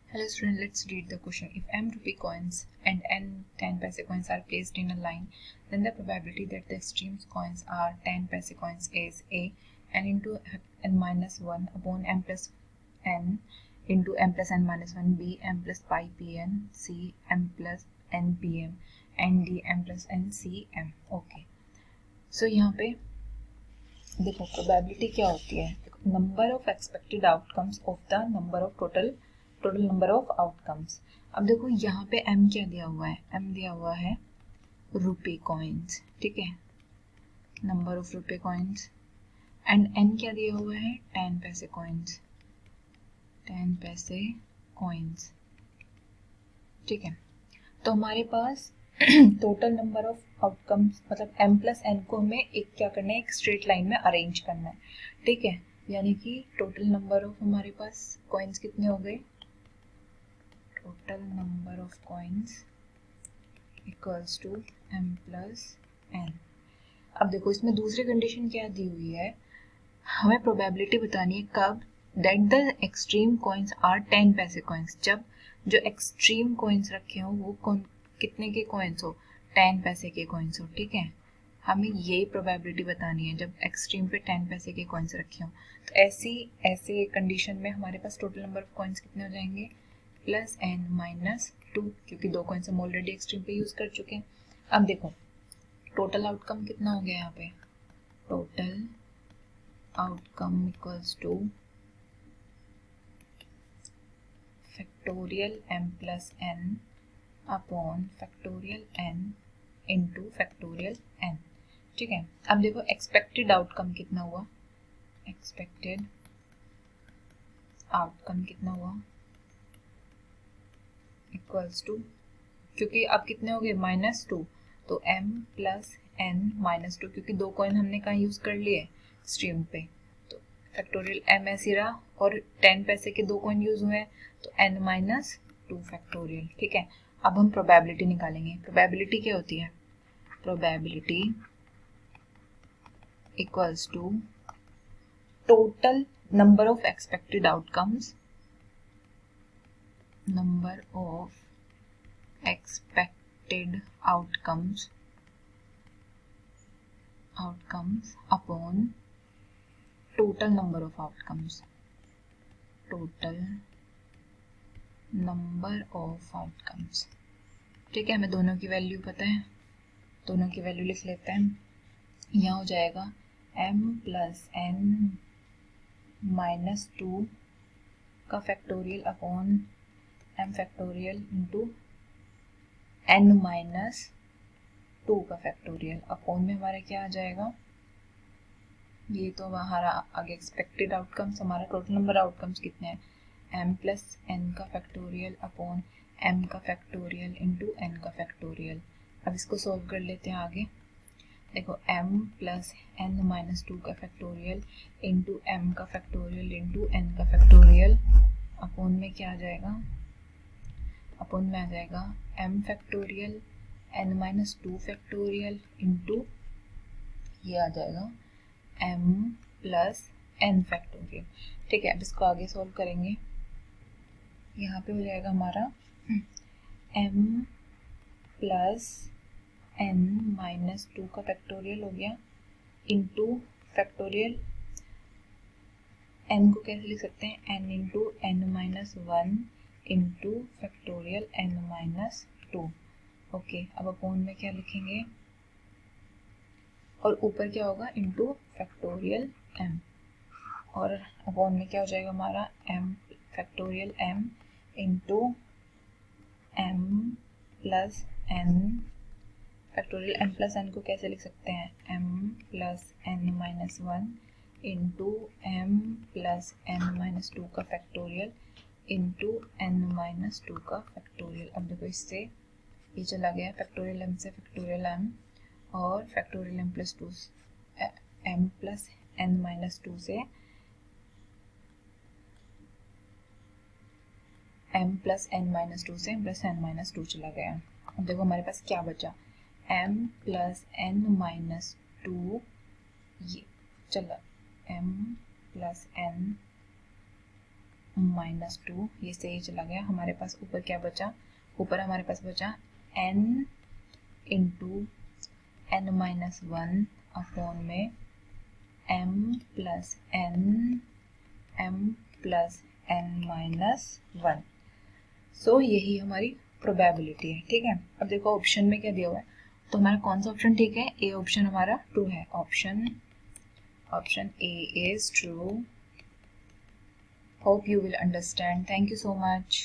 Hello student, let's read the question. If m rupee coins and n 10 paise coins are placed in a line, then the probability that the extreme coins are 10 paise coins is a n into n minus 1 upon m plus n into m plus n minus 1, b m plus pi pn, c m plus n pm and d m plus n cm. Okay, so यहाँ पे देखो probability क्या होती है, number of expected outcomes of the number of total number of outcomes. अब देखो यहाँ पे m क्या दिया हुआ है, m दिया हुआ है रुपए कॉइन्स, ठीक है, नंबर ऑफ रुपए कॉइन्स, एंड n क्या दिया हुआ है 10 पैसे कॉइन्स, 10 पैसे कॉइन्स, ठीक है। तो हमारे पास टोटल नंबर ऑफ आउटकम्स मतलब m प्लस n को हमें एक क्या करना है, एक स्ट्रेट लाइन में अरेंज करना है, ठीक है। यानी कि टोटल नंबर ऑफ हमारे पास कॉइन्स कितने हो गए, total number of coins equals to m plus n। अब देखो इसमें दूसरी कंडीशन क्या दी हुई है, हमें प्रोबेबिलिटी बतानी है कब, that the extreme coins are 10 पैसे कॉइन्स, जब जो एक्सट्रीम कॉइन्स रखे हो वो कितने के कॉइन्स हो, 10 पैसे के कॉइन्स हो, ठीक है। हमें यही प्रोबेबिलिटी बतानी है जब एक्सट्रीम पे 10 पैसे के कॉइन्स रखे हो। तो ऐसे कंडीशन में हमारे पास टोटल नंबर ऑफ कॉइन्स कितने हो जाएंगे, प्लस n माइनस 2, क्योंकि दो कॉइन्स हम ऑलरेडी एक्सट्रीम पे यूज कर चुके हैं। अब देखो टोटल आउटकम कितना हो गया यहाँ पे, total outcome equals two factorial m plus n upon factorial n into factorial n, ठीक है। अब देखो एक्सपेक्टेड आउटकम कितना हुआ, एक्सपेक्टेड आउटकम कितना हुआ इक्वल्स टू, क्योंकि अब कितने हो गए -2, तो m प्लस n माइनस 2, क्योंकि दो कॉइन हमने कहाँ यूज कर लिए, स्ट्रीम पे, तो फैक्टोरियल m ऐसे रहा और 10 पैसे के दो कॉइन यूज हुए तो n माइनस 2 फैक्टोरियल, ठीक है। अब हम प्रोबेबिलिटी निकालेंगे। प्रोबेबिलिटी क्या होती है, probability equals to total number of expected outcomes, number of expected outcomes upon total number of outcomes, total number of outcomes, ठीक है। हमें दोनों की वैल्यू पता है, दोनों की वैल्यू लिख लेते हैं। यहाँ हो जाएगा m प्लस n माइनस 2 का factorial upon m factorial into n minus 2 का फैक्टोरियल, अपॉन में हमारा क्या आ जाएगा, ये तो हमारा आगे एक्सपेक्टेड आउटकम्स, हमारा टोटल नंबर आउटकम्स कितने हैं, m प्लस n का फैक्टोरियल अपॉन m का फैक्टोरियल इंटू n का फैक्टोरियल। अब इसको सॉल्व कर लेते हैं आगे। देखो m प्लस n माइनस 2 का फैक्टोरियल इंटू m का फैक्टोरियल इंटू n का फैक्टोरियल, अपॉन में क्या आ जाएगा, अपॉन में आ जाएगा m factorial n minus 2 factorial into ये आ जाएगा m प्लस n फैक्टोरियल, ठीक है। अब इसको आगे सॉल्व करेंगे, यहाँ पे हो जाएगा हमारा m प्लस n माइनस 2 का फैक्टोरियल हो गया इंटू फैक्टोरियल n को कैसे लिख सकते हैं, n into n minus 1 into factorial n minus 2, okay. अब अपॉन में क्या लिखेंगे और ऊपर क्या होगा, इंटू फैक्टोरियल m, और अपॉन में क्या हो जाएगा हमारा m factorial m into m plus n factorial m plus n को कैसे लिख सकते हैं, m plus n minus 1 into m plus n minus 2 का फैक्टोरियल इंटू n माइनस 2 का फैक्टोरियल। अब देखो इससे ये चला गया फैक्टोरियल m से फैक्टोरियल m, और factorial m plus 2 m plus n minus 2 से m प्लस n माइनस 2 से m प्लस n माइनस 2 चला गया। अब देखो हमारे पास क्या बचा, m प्लस n माइनस 2, ये चला m प्लस n -2, ये से ही चला गया। हमारे पास ऊपर क्या बचा, ऊपर हमारे पास बचा n इंटू n-1 अपॉन में m प्लस n-1। सो यही हमारी प्रोबेबिलिटी है। ठीक है, अब देखो ऑप्शन में क्या दिया हुआ है, तो हमारा कौन सा ऑप्शन ठीक है, ए ऑप्शन हमारा ट्रू है। Option A is true. Hope you will understand. Thank you so much.